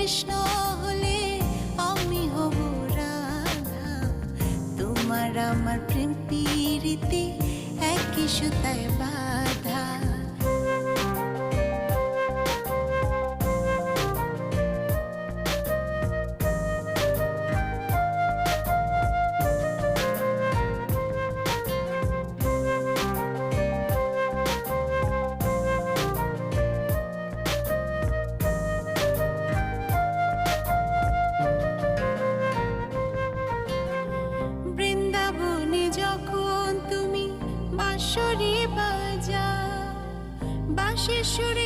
কৃষ্ণ হলে আমি হব রাধা। তোমার আমার প্রেম পীড়িতে একই সুতায় বাঁধা। বৃন্দাবনে যখন তুমি বাঁশরি বাজাও, বাঁশির সুরে